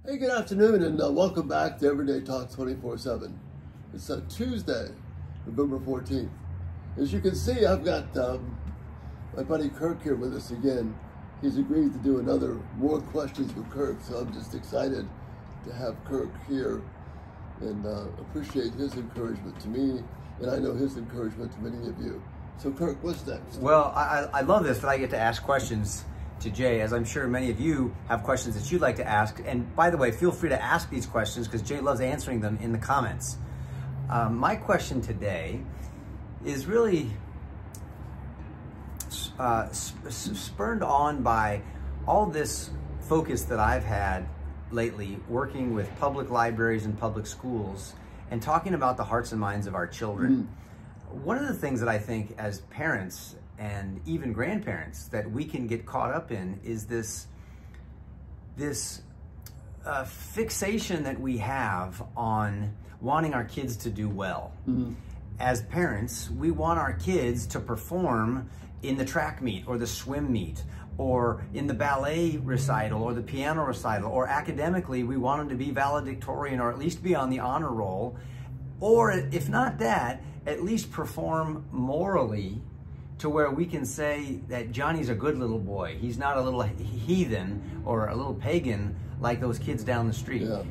Hey, good afternoon, and welcome back to Everyday Talk 24/7. It's Tuesday, November 14th. As you can see, I've got my buddy Kirk here with us again. He's agreed to do more questions with Kirk, so I'm just excited to have Kirk here and appreciate his encouragement to me, and I know his encouragement to many of you. So Kirk, what's next? Well, I love this, that I get to ask questions to Jay, as I'm sure many of you have questions that you'd like to ask. And by the way, feel free to ask these questions because Jay loves answering them in the comments. My question today is really spurred on by all this focus that I've had lately working with public libraries and public schools and talking about the hearts and minds of our children. One of the things that I think as parents and even grandparents that we can get caught up in is this fixation that we have on wanting our kids to do well. As parents, we want our kids to perform in the track meet or the swim meet or in the ballet recital or the piano recital, or academically we want them to be valedictorian or at least be on the honor roll, or if not that, at least perform morally to where we can say that Johnny's a good little boy. He's not a little heathen or a little pagan like those kids down the street. Yeah.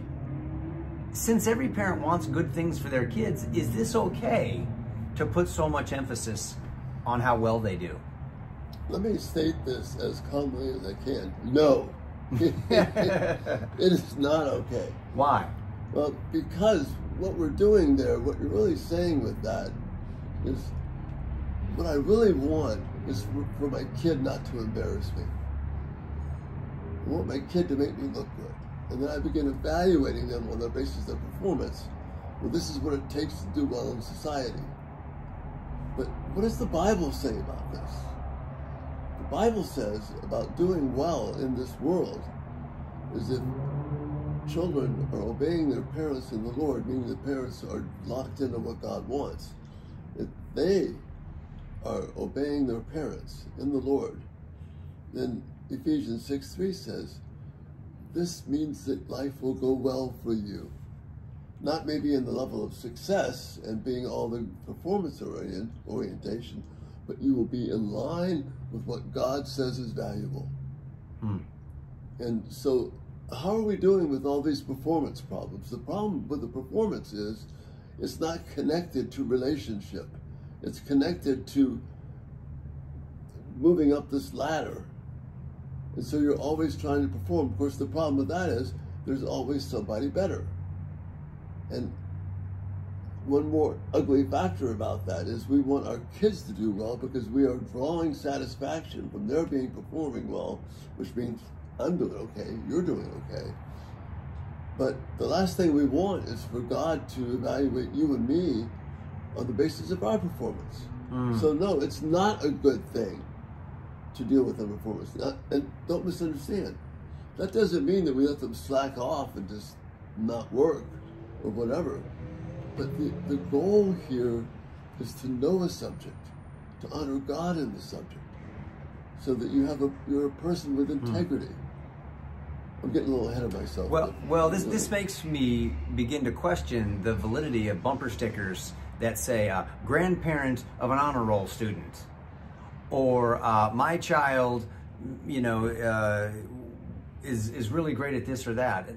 Since every parent wants good things for their kids, is this okay to put so much emphasis on how well they do? Let me state this as calmly as I can. No, it is not okay. Why? Well, because what we're doing there, what you're really saying with that is, what I really want is for my kid not to embarrass me. I want my kid to make me look good. And then I begin evaluating them on the basis of performance. Well, this is what it takes to do well in society. But what does the Bible say about this? The Bible says about doing well in this world is if children are obeying their parents in the Lord, meaning the parents are locked into what God wants. If they are obeying their parents in the Lord, then Ephesians 6:3 says, this means that life will go well for you. Not maybe in the level of success and being all the performance orientation, but you will be in line with what God says is valuable. And so how are we doing with all these performance problems? The problem with the performance is it's not connected to relationship. It's connected to moving up this ladder. And so you're always trying to perform. Of course, the problem with that is there's always somebody better. And one more ugly factor about that is we want our kids to do well because we are drawing satisfaction from their performing well, which means I'm doing okay, you're doing okay. But the last thing we want is for God to evaluate you and me on the basis of our performance. So no, it's not a good thing to deal with their performance. And don't misunderstand. That doesn't mean that we let them slack off and just not work or whatever. But the goal here is to know a subject, to honor God in the subject, so that you're a person with integrity. I'm getting a little ahead of myself. Well, this makes me begin to question the validity of bumper stickers that say grandparent of an honor roll student, or my child, is really great at this or that.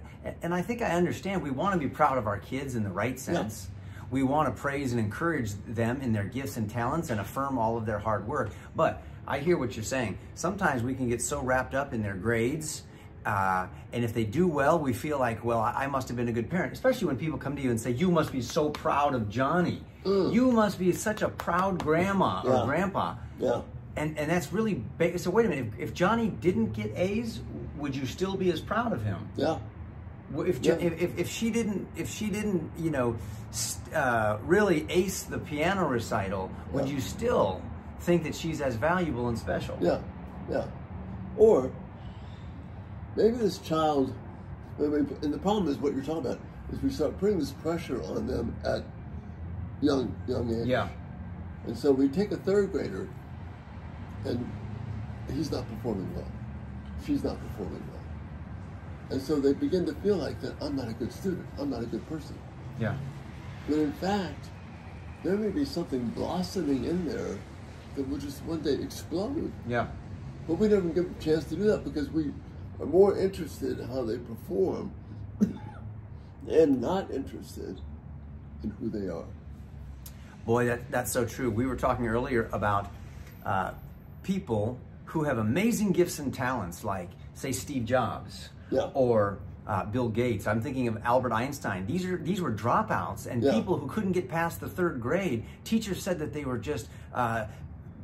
And I think I understand we want to be proud of our kids in the right sense. Yeah. We want to praise and encourage them in their gifts and talents and affirm all of their hard work. But I hear what you're saying. Sometimes we can get so wrapped up in their grades, and if they do well, we feel like, well, I must have been a good parent, especially when people come to you and say, you must be so proud of Johnny. You must be such a proud grandma or grandpa. Yeah. And that's really big. So wait a minute, if Johnny didn't get A's, would you still be as proud of him? Yeah. If she didn't, really ace the piano recital, would you still think that she's as valuable and special? Yeah, yeah. Or maybe this child, and the problem is what you're talking about, is we start putting this pressure on them at young age. Yeah. And so we take a third grader and he's not performing well. She's not performing well. And so they begin to feel like that I'm not a good student, I'm not a good person. Yeah. But in fact, there may be something blossoming in there that will just one day explode. Yeah. But we never give them a chance to do that because we are more interested in how they perform and not interested in who they are. Boy, that's so true. We were talking earlier about people who have amazing gifts and talents, like, say, Steve Jobs, Yeah. or Bill Gates. I'm thinking of Albert Einstein. These were dropouts and Yeah. people who couldn't get past the third grade. Teachers said that they were just,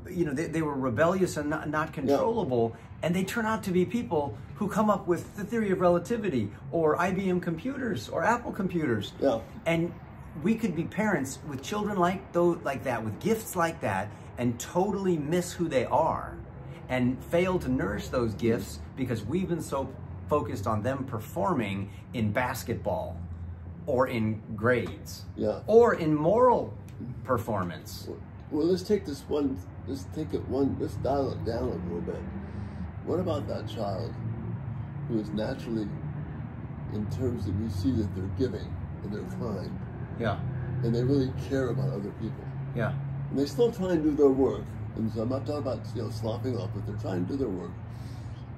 they were rebellious and not controllable. And they turn out to be people who come up with the theory of relativity, or IBM computers, or Apple computers. Yeah. And we could be parents with children like that, with gifts like that, and totally miss who they are, and fail to nourish those gifts because we've been so focused on them performing in basketball, or in grades, Yeah. or in moral performance. Well, let's take this one. Let's dial it down a little bit. What about that child who is naturally, in terms that we see that they're giving and they're kind, Yeah. and they really care about other people, Yeah. and they still try and do their work. And so I'm not talking about sloughing off, but they're trying to do their work.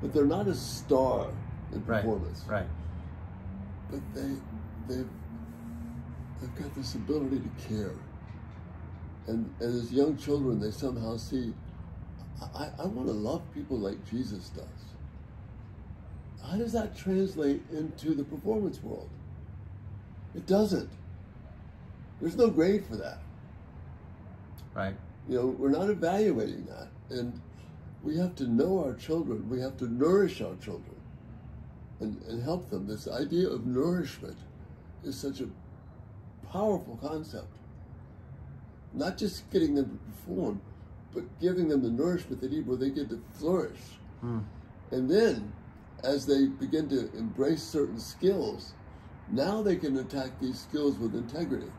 But they're not a star in performance. Right. But they've got this ability to care. And as young children, they somehow see, I want to love people like Jesus does. How does that translate into the performance world? It doesn't. There's no grade for that. Right. We're not evaluating that. And we have to know our children. We have to nourish our children and help them. This idea of nourishment is such a powerful concept. Not just getting them to perform, but giving them the nourishment they need where they get to flourish. And then, as they begin to embrace certain skills, now they can attack these skills with integrity.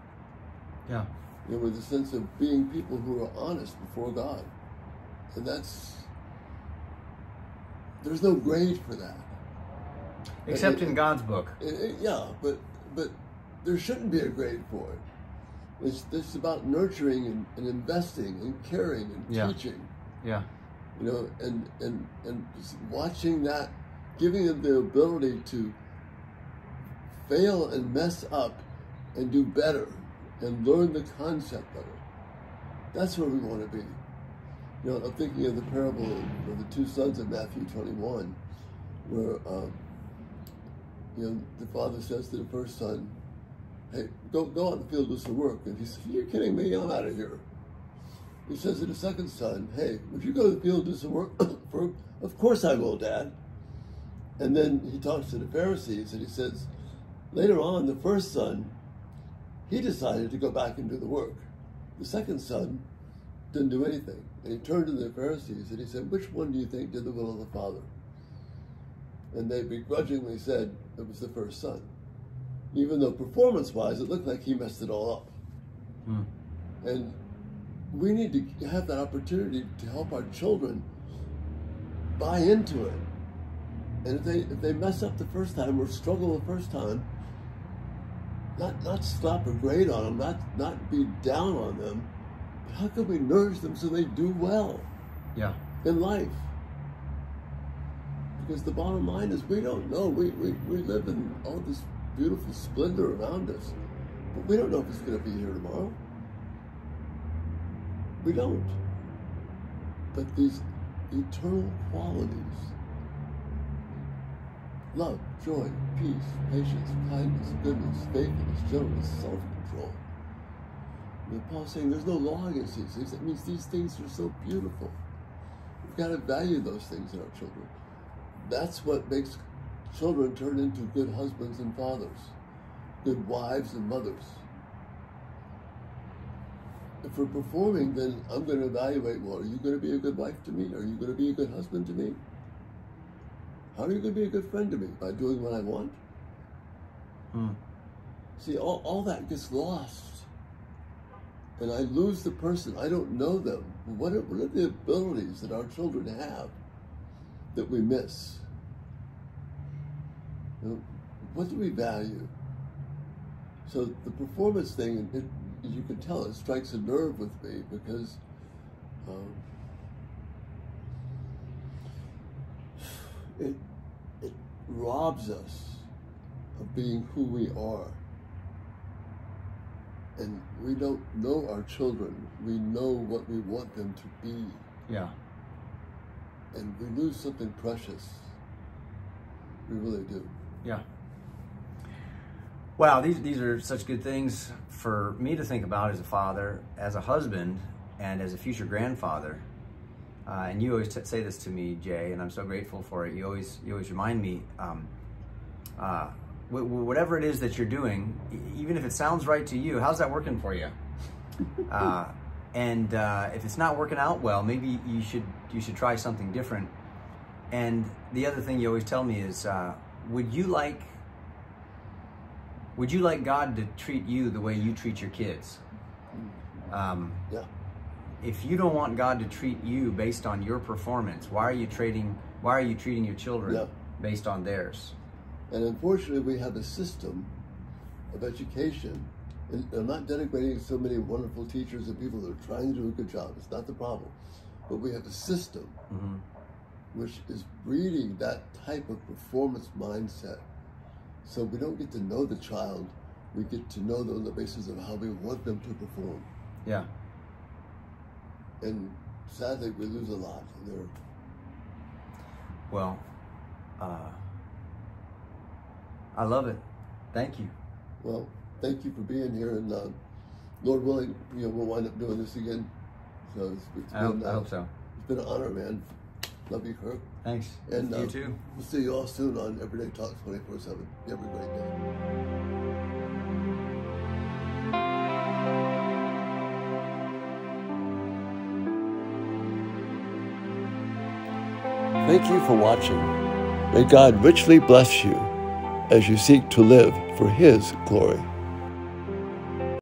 Yeah. With a sense of being people who are honest before God. And there's no grade for that. Except in God's book. Yeah, but there shouldn't be a grade for it. It's about nurturing and investing and caring and teaching. Yeah. And just watching that, giving them the ability to fail and mess up and do better and learn the concept better. That's where we want to be. I'm thinking of the parable of the two sons of Matthew 21, where the father says to the first son, "Hey, go out in the field, do some work." And he says, "You're kidding me, I'm out of here." He says to the second son, "Hey, if you go to the field, do some work, of course I will, Dad." And then he talks to the Pharisees and he says, later on, the first son, he decided to go back and do the work. The second son didn't do anything. And he turned to the Pharisees and he said, "Which one do you think did the will of the Father?" And they begrudgingly said it was the first son. Even though performance-wise, it looked like he messed it all up. And we need to have that opportunity to help our children buy into it. And if they mess up the first time or struggle the first time, not slap a grade on them, not be down on them, but how can we nourish them so they do well in life? Because the bottom line is we don't know. We live in all this beautiful splendor around us, but we don't know if it's going to be here tomorrow. We don't. But these eternal qualities, love, joy, peace, patience, kindness, goodness, faithfulness, gentleness, self-control. Paul's saying there's no law against these things. That means these things are so beautiful. We've got to value those things in our children. That's what makes children turn into good husbands and fathers, good wives and mothers. If we're performing, then I'm going to evaluate, well, are you going to be a good wife to me? Are you going to be a good husband to me? How are you going to be a good friend to me? By doing what I want? See, all that gets lost. And I lose the person. I don't know them. What are the abilities that our children have that we miss? What do we value? So the performance thing, as you can tell, it strikes a nerve with me because it robs us of being who we are. And we don't know our children. We know what we want them to be. Yeah. And we lose something precious. We really do. Yeah. Wow, these are such good things for me to think about as a father, as a husband, and as a future grandfather. And you always say this to me, Jay, and I'm so grateful for it. You always remind me, whatever it is that you're doing, even if it sounds right to you, how's that working for you? And if it's not working out well, maybe you should try something different. And the other thing you always tell me is, would you like God to treat you the way you treat your kids? Yeah. If you don't want God to treat you based on your performance, why are you treating your children based on theirs? And unfortunately, we have a system of education, and I'm not denigrating so many wonderful teachers and people that are trying to do a good job. It's not the problem. But we have a system which is breeding that type of performance mindset. So we don't get to know the child. We get to know them on the basis of how we want them to perform. Yeah. And sadly, we lose a lot there. Well, I love it. Thank you. Well, thank you for being here, and Lord willing, we'll wind up doing this again. So I hope so. It's been an honor, man. Love you, Kirk. Thanks. And you too. We'll see you all soon on Everyday Talks 24/7. You have a great day. Thank you for watching. May God richly bless you as you seek to live for His glory.